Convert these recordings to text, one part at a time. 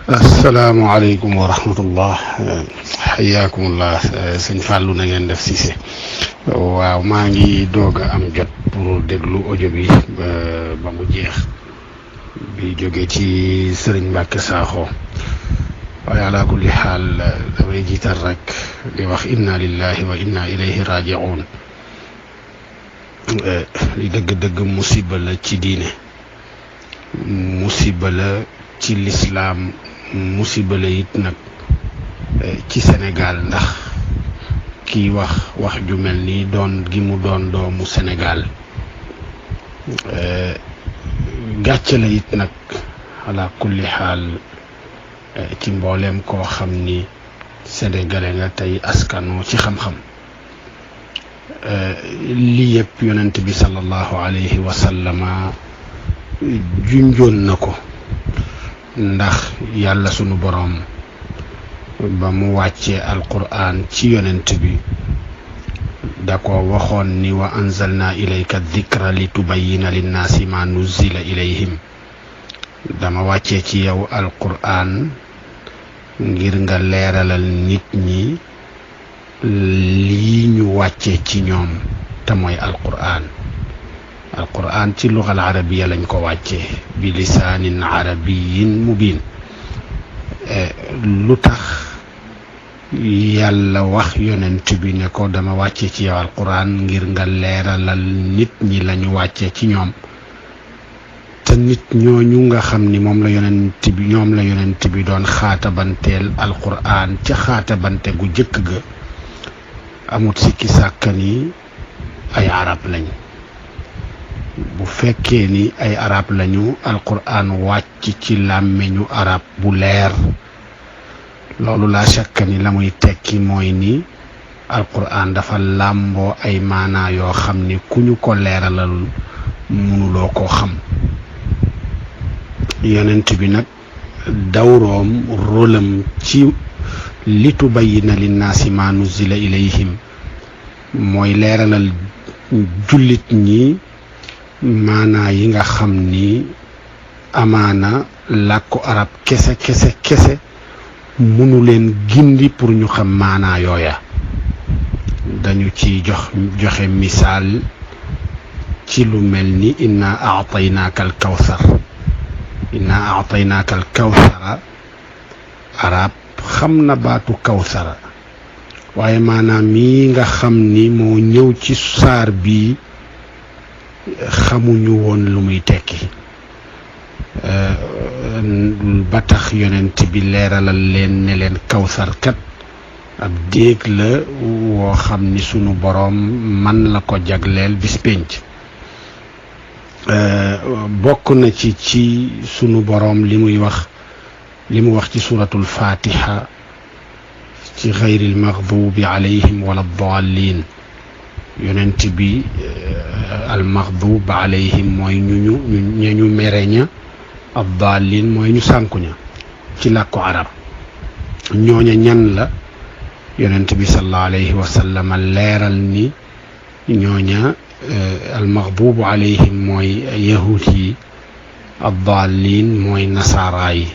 asalaamaaleykum wa rahmatullah xayaakumullah sëñ Fallou na ngeen def Cissé waaw maa ngi doog a am jot pour déglu audio bi ba mu jeex bi jóge ci sëriñ Mbacke Sakho waaye ala kulli xaal damay jiital rek di wax inna lillahi wa inna ilayhi raji'un li dëgg-dëgg musiba la ci diine, musiba la ci lislaam, musiba la it nag ci Sénégal, ndax kii wax ju mel ni doon gi mu doon doomu Sénégal gàcce la it nag ala kulli xaal ci mbooleem koo xam ni sénégalais nga tey askanoo ci xam-xam. lii yëpp yonent bi sallallahu alayhi wa sallama junjoon na ko, ndax yàlla sunu boroom ba mu wàccee alquran ci yonent bi da ko waxoon ni wa anzalna ilayka dhikra li tubayyina linnaasi ma nuzzila ilayhim, dama wàccee ci yow alquran ngir nga leeralal nit ñi lii ñu wàccee ci ñoom te mooy alquran ci luxal arabiya lañ ko wàccee bi lisaanin arabiyin mubin. lu tax yàlla wax yonent bi ne ko dama wàccee ci yow alquran ngir nga leeralal nit ñi lañu wàccee ci ñoom, te nit ñooñu nga xam ni ñoom la yonent bi doon xaatabanteel alquran ca xaatabante gu jëkk ga amut sikki sàkka ni ay arab lañ. bu fekkee ni ay arab lañu, alquran wàcc ci làmmiñu arab bu leer, loolu laa shakka ni la muy tekki mooy ni alquran dafa làmboo ay maanaa yoo xam ni ku ñu ko leeralal mënuloo koo xam. yonent bi nag dawroom rôlam ci li tubayyina linnaasi ma nuzzila ilayhim mooy leeralal jullit ñi maanaa yi nga xam ni amaana làkku arab kese mënu leen gindi pour ñu xam maanaa yooya. dañu ci joxe misaal ci lu mel ni inna a'taynaaka al kawsara arab xam na baatu kawsara, waaye maanaam mii nga xam ni moo ñëw ci saar bi xamuñu woon lu muy tekki, ba tax yonent bi leeralal leen ne leen kawsar kat ab déeg la woo xam ni sunu boroom man la ko jagleel bis pénc. bokk na ci sunu boroom li mu wax ci suratul fatiha ci xayril maxdubi alayhim wala dallin. yonent bi al maxdub alayhim mooy ñu mere ña, ad dallin mooy ñu sànku ña ci làkku arab. ñooña ñan la? yonent bi sallallahu alayhi wa sallam leeral ni ñooña al maxdubu alayhim mooy yahud yi, ad dallin mooy nasaara yi.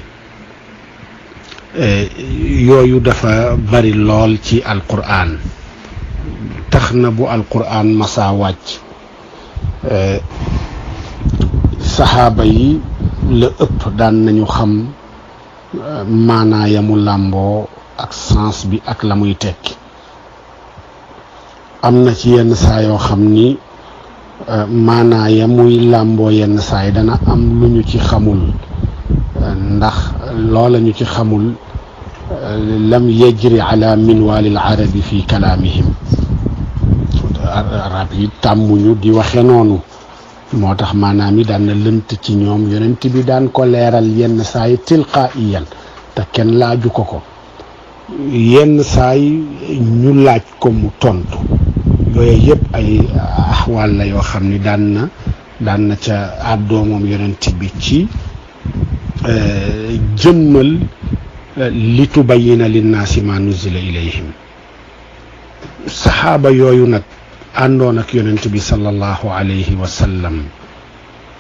yooyu dafa bari lool ci alquran, tax na bu alquran masa wàcc saxaaba yi la ëpp daan nañu xam maanaa yamu làmboo ak sens bi ak la muy tekki. am na ci yenn saa yoo xam ni maanaa ya muy làmboo yenn saa yi dana am lu ñu ci xamul, ndax loola ñu ci xamul lam yajri ala minwaalil arabi fi kalaamihim. arab yi tàmmuñu di waxe noonu, moo tax maanaam yi daan na lënt ci ñoom. yonent bi daan ko leeral yenn saa yi tilqaa'iyan te kenn laaju ko yenn saa yi ñu laaj ko mu tontu. yooyu yëpp ay axwaal la yoo xam ni daan na ca àddoo moom yonent bi ci jëmmal li tubayyina linnaasi ma nuzzila ilayhim. saxaaba yooyu nag àndoon ak yonent bi sallallahu alayhi wa sallam,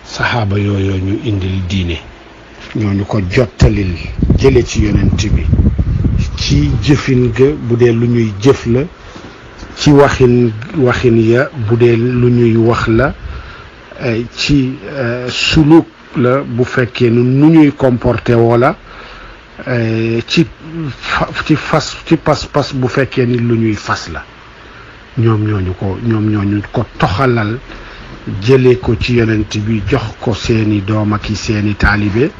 saxaaba yooyu ñu indil diine ñooñu ko jottalil jële ci yonent bi ci jëfin ga bu dee lu ñuy jëf la ci waxin ya bu dee lu ñuy wax la ci suluk la bu fekkee nu ñuy comporté wala ci pas-pas bu fekkee ni lu ñuy fas la ñoom ñooñu ko toxalal jëlee ko ci yonent bi jox ko seeni doom ak seeni taalibe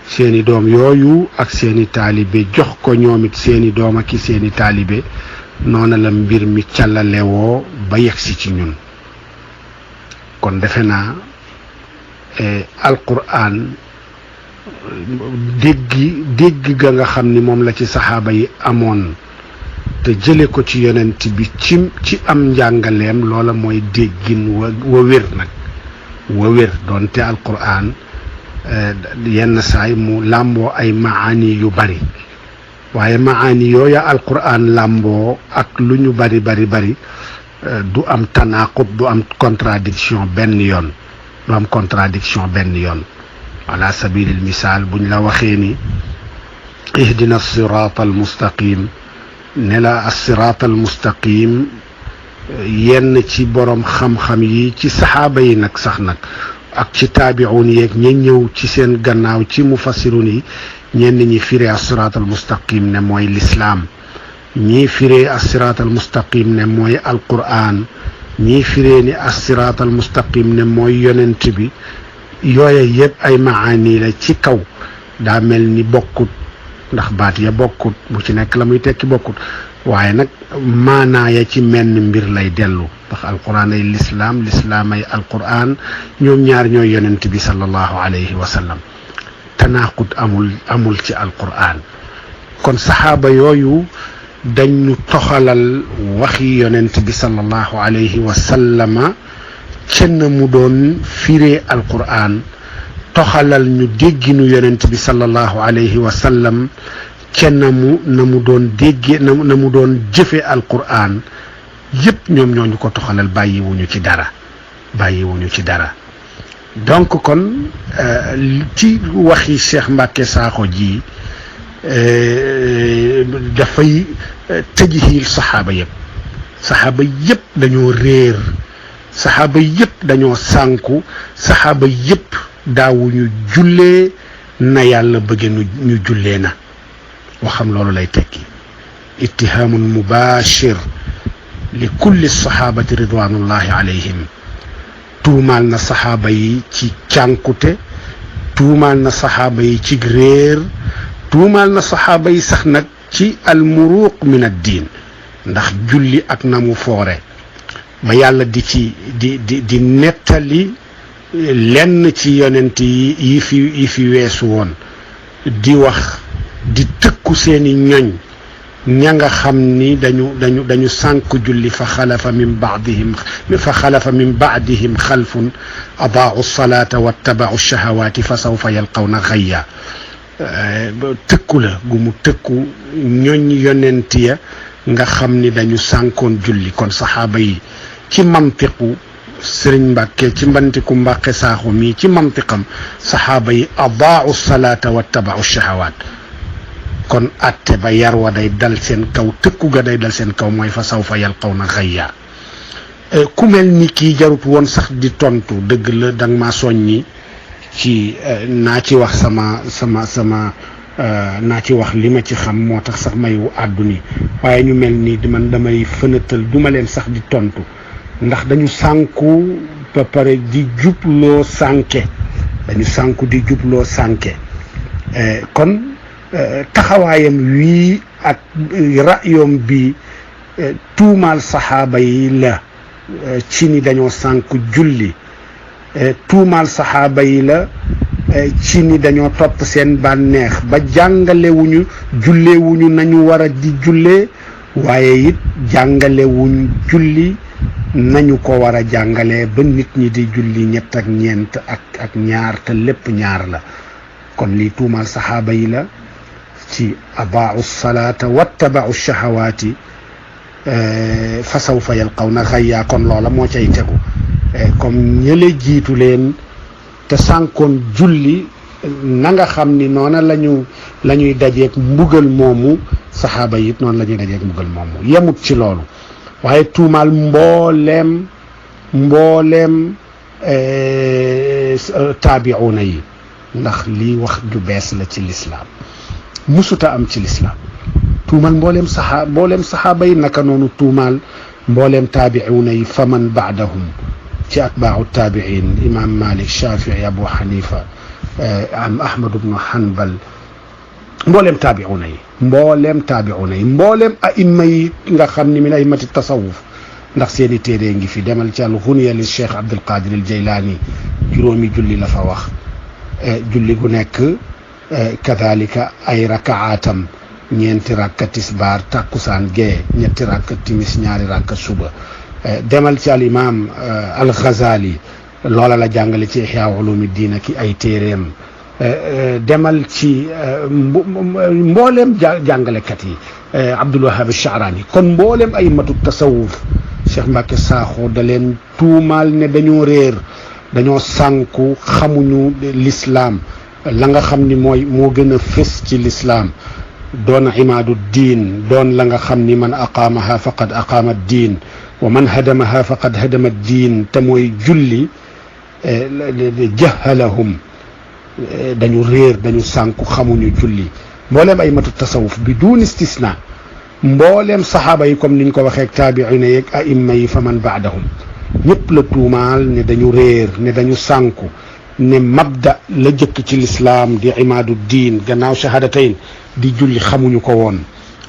seeni doom yooyu ak seeni taalibe jox ko ñoom it seeni doom ak seeni taalibe noona la mbir mi càllalewoo ba yegsi ci ñun kon defe naa alquran dégg ga nga xam ni moom la ci saxaaba yi amoon te jële ko ci yonent bi ci am njàngaleem loola mooy déggin wa wér nag wa wér doonte alquran yenn saay mu làmboo ay maani yu bari waaye maani yooya alquran làmboo ak lu ñu bari du am tanaqut du am contradiction benn yoon ala sabilil misaal buñ la waxee ni ihdina sirata al mustaqim ne la as-sirata al mustaqim yenn ci borom xam-xam yi ci saxaaba yi nag sax nag ak ci taabi'un yeeg ña ñëw ci seen gannaaw ci mufassirun yi ñenn ñi firee as-sirata al mustaqim ne mooy lislaam ñii firee as-sirata al mustaqim ne mooy alquran ñii firee ni as-sirata al mustaqim ne mooy yonent bi yooye yëpp ay maani la ci kaw daa mel ni bokkut ndax baat ya bokkut bu ci nekk la muy tekki bokkut waaye nag maanaaya ci menn mbir lay dellu ndax alquran ay lislaam ay alquran ñoom ñaar ñooy yonent bi sallallahu alayhi wa sallam tanaqut amul ci alquran kon saxaaba yooyu dañu toxalal waxi yonent bi sallallahu alayhi wa sallama kenn mu doon firee alquran toxalal ñu dégginu yonent bi sallallahu alayhi wa sallam kenn na mu doon déggee na mu doon jëfe alquran yépp ñoom ñooñu ko toxalal bàyyiwuñu ci dara donc kon ci waxi Cheikh Mbacke Sakho ji dafay tëjhiil saxaaba yépp dañoo réer saxaaba yépp dañoo sànku saxaaba yépp daawuñu jullee na yàlla bëgge ñu jullee na waxam loolu lay tekki ittihaamun mubashir li kulli saxaabati ridwanullahi alayhim tuumaal na saxaaba yi ci cànkute tuumaal na saxaaba yi ci réer tuumaal na saxaaba yi sax nag ci almuruq min ad diin ndax julli ak na mu foore ba yàlla di nettali lenn ci yonent yi fi weesu woon di wax di tëkku seeni ñoñ ña nga xam ni dañu sànk julli fa xalafa min baadihim xalfun adaau salata wattabau shahawaati fa sawfa yalqawna xayya tëkku la gu mu tëkku ñoñ yonent ya nga xam ni dañu sànkoon julli kon saxaaba yi ci mantiqu Sëriñ Mbàkke ci mbantiku Mbàkke Sakho mii ci mantiqam saxaaba yi adaau salata wattabau shahawaat kon atte ba yar wa day dal seen kaw tëkku ga day dal seen kaw mooy fa sawfa yalqawna xayya ku mel ni kii jarut woon sax di tontu dëgg la danga maa soññi ci naa ci wax sama naa ci wax li ma ci xam moo tax sax may àdduni waaye ñu mel ni man damay fënatal duma leen sax di tontu ndax dañu sànku ba pare di jubloo sànke kon taxawaayam wii ak ra'yoom bi tuumaal saxaaba yi la ci ni dañoo sànku julli tuumaal saxaaba yi la ci ni dañoo topp seen bànneex ba jàngalewuñu julleewuñu nañu war a di jullee waaye it jàngalewuñ julli nañu ko war a jàngalee ba nit ñi di julli ñett ak ñeent ak ñaar te lépp ñaar la kon lii tuumaal saxaaba yi la ci adaau salaata wattabau shahawaati fa sawfa yalqawna xayya kon loola moo cay tegu comme ñële jiitu leen te sànkoon julli na nga xam ni noona la ñuy dajeeg mbugal moomu saxaaba yi it noonu la ñuy dajeeg mbugal moomu yemut ci loolu waaye tuumaal mbooleem taabiuuna yi ndax lii wax ju bees la ci lislaam musuta am ci lislaam tuumaal mbooleem saxaaba yi naka noonu tuumaal mbooleem taabiuuna yi faman baadahum ci atbaau taabiin imam Malik Shafii Abu Hanifa am Ahmad ibnu Hanbal mbooleem taabiuuna yi mbooleem aimma yi nga xam ni min aimati tasawuf ndax seeni téere ngi fi demal ci al-Ghunya li Cheikh Abdul Qadir al Jaylaani juróomi julli la fa wax julli gu nekk kadhalika ay rakaatam ñeenti rakka tisbaar takkusaan gee ñetti rakka timis ñaari rakka suba demal ci al imam al Ghazali loola la jàngale ci Ihya Ulumuddin ki ay téeréem demal ci mbooleem jàngalekat yi Abdul Wahhab Ash-Sha'rani kon mbooleem ay matu tasawuf Cheikh Mbacke Sakho da leen tuumaal ne dañoo réer dañoo sànku xamuñu lislaam la nga xam ni moo gën a fës ci lislaam doon imaadu diin doon la nga xam ni man aqaamaha faqad aqaama diin wa man hadamaha faqad hadama diin te mooy julli jahalahum dañu réer dañu sànku xamuñu julli mbooleem ay matu tasawuf bi duun istisna mbooleem saxaaba yi comme niñ ko waxee ak taabiina yeeg aimma yi fa man baadahum ñëpp la tuumaal ne dañu réer ne dañu sànku ne mabda la jëkk ci lislaam di imaadu diin gannaaw shahadatayn di julli xamuñu ko woon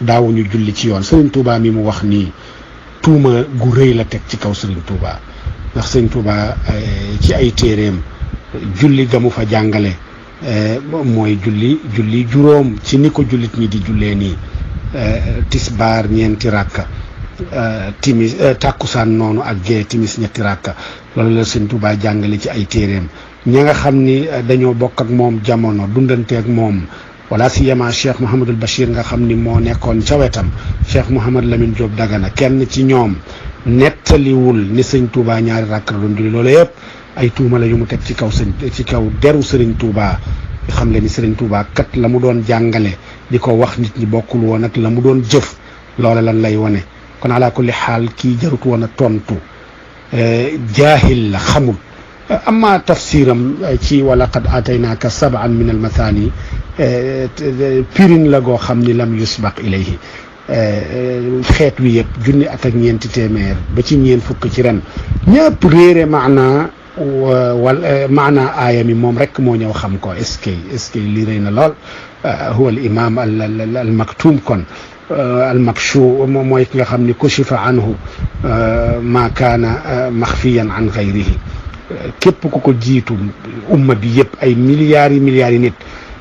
daawuñu julli ci yoon Sëriñ Tuubaa mi mu wax nii tuuma gu rëy la teg ci kaw Sëriñ Tuubaa ndax Sëriñ Tuubaa ci ay téeréem julli ga mu fa jàngale mooy julli juróom ci ni ko jullit ñi di jullee nii tisbaar ñeenti rakka timis tàkkusaan noonu ak gee timis ñetti rakka loolu la Sëriñ Tuubaa jàngale ci ay téeréem ña nga xam ni dañoo bokk ak moom jamono dundante ak moom wala siyama Cheikh Mouhamadul Bachir nga xam ni moo nekkoon ca wetam Cheikh Mouhamad Lamine Diop Dagana kenn ci ñoom nettaliwul ni Sëriñ Tuubaa ñaari rakk la doon julli loolu yëpp ay tuuma la yu mu teg ci kaw deru Sëriñ Tuubaa xam le ni Sëriñ Tuubaa kat la mu doon jàngale di ko wax nit ñi bokkul woon ak la mu doon jëf loola lan lay wane kon ala kulli xaal kii jarut woon a tontu jaahil la xamul amma tafsiram ci wala qad ataynaaka sab'an min almathani pirin la goo xam ni lam yusbaq ilayhi xeet wi yëpp junni at ak ñeenti téeméer ba ci ñeen fukk ci ren ñëpp réere maanaa maanaa aaya mi moom rek moo ñëw xam ko est-ce que lii rëy na lool huwa al imam al maktum kon al makshu moom mooy ki nga xam ni kushifa anhu ma kaana maxfiyan an gayrihi képp ku ko jiitu umma bi yëpp ay milliards yi nit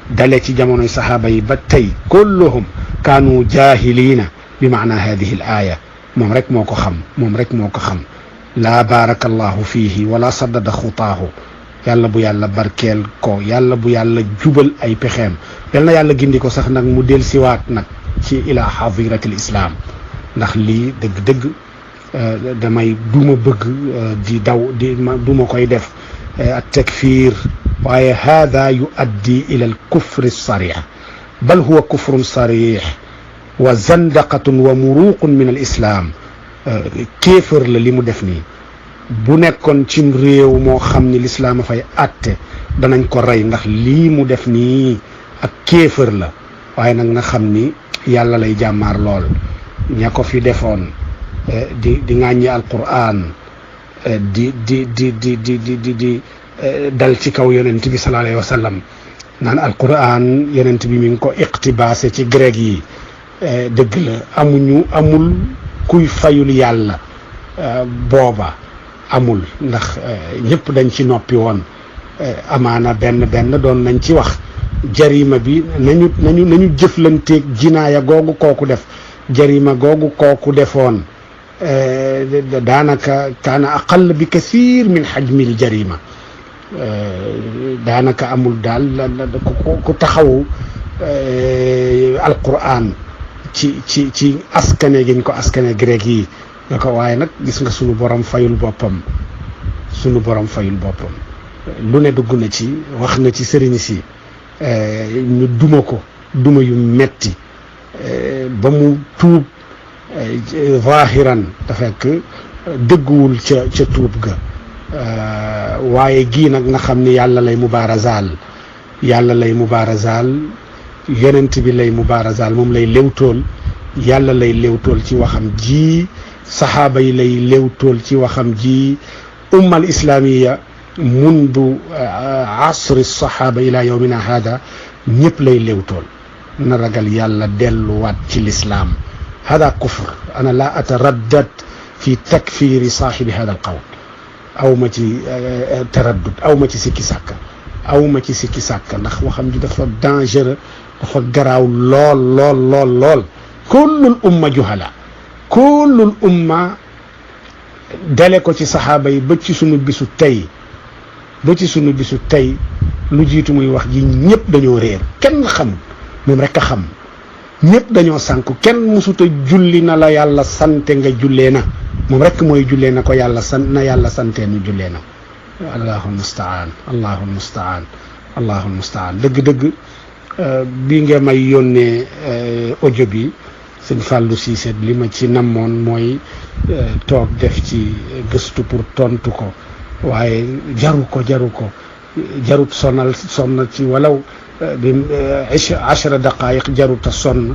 dale ci jamonoy saxaaba yi ba tey kulluhum kaanu jahilina bi maana hadihi al aya moom rek moo ko xam laa baarakallahu fiihi wala saddada xutaahu yàlla bu yàlla barkeel ko yàlla bu yàlla jubal ay pexeem yal na yàlla gindi ko sax nag mu del siwaat nag ci ila xadiratil islam ndax lii dëgg-dëgg damay duma bëgg duma koy def ak takfir waaye hada yuaddi ila al kufri sarix bal huwa kufrun sarix wa zandaqatun wa muruqun min al islam kéefër la li mu def nii bu nekkoon cim réew moo xam ni lislaam a fay atte danañ ko rey ndax lii mu def nii ak kéefër la waaye nag na xam ni yàlla lay jàmmaar lool ña ko fi defoon di ŋàññi alquran di dal ci kaw yonent bi sallallahu alayhi wa sallam naan alquran yonent bi mi ngi ko iqtibaase ci grec yi dëgg la amul kuy fayul yàlla booba amul ndax ñëpp dañ ci noppi woon amaana benn doon nañ ci wax jarima bi nañu jëflanteeg jinaaya googu kooku def jarima googu kooku defoon daanaka kaana aqal bi kathir min xajmil jarima daanaka amul daal ku taxaw alquran ci askane giñ ko askane grec yi nga ko waaye nag gis nga sunu borom fayul boppam lu ne dugg na ci wax na ci sëriñ si ñu duma ko duma yu metti ba mu tuub zahiran te fekk dëgguwul ca tuub ga waaye gii nag nga xam ni yàlla lay mubaarazaal yonent bi lay mubaarazaal moom lay léwtool yàlla lay léwtool ci waxam ji saxaaba yi lay léwtool ci waxam ji umma al islaamiya mundu asri saxaaba ila yawmina hada ñëpp lay léwtool na ragal yàlla delluwaat ci lislaam hada kufr ana la ataraddad fi takfiri saaxibi hada al qawl aw ma ci taraddud aw ma ci sikki sàkka ndax waxam ji dafa dangereux dafa garaaw lool kullul umma juhala kullul umma dale ko ci saxaaba yi ba ci sunu bisu tey lu jiitu muy wax ji ñëpp dañoo réer kenn xamul moom rek a xam ñëpp dañoo sànku kenn musuta julli na la yàlla sante nga jullee na moom rek mooy jullee na ko yàlla santee nu jullee na allahul mustaan dëgg-dëgg bi nga may yónnee audio bi sëñ Fallou Cissé li ma ci namoon mooy toog def ci gëstu pour tontu ko waaye jarut sonal ci walaw bi 10 daqaayiq jarut a sonn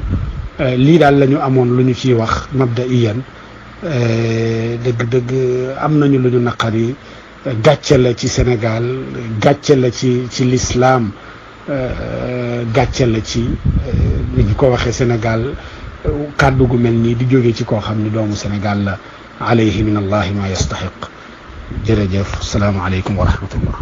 lii daal la ñu amoon lu ñu ciy wax mabdaiyan dëgg am nañu lu ñu naqari gàcce la ci Sénégal gàcce la ci l'islam gàcce la ci ni ñu ko waxee Sénégal kàddu gu mel nii di jóge ci koo xam ni doomu Sénégal la alayhi min allahi ma yastahiq jërëjëf salaamaaleykum wa rahmatullah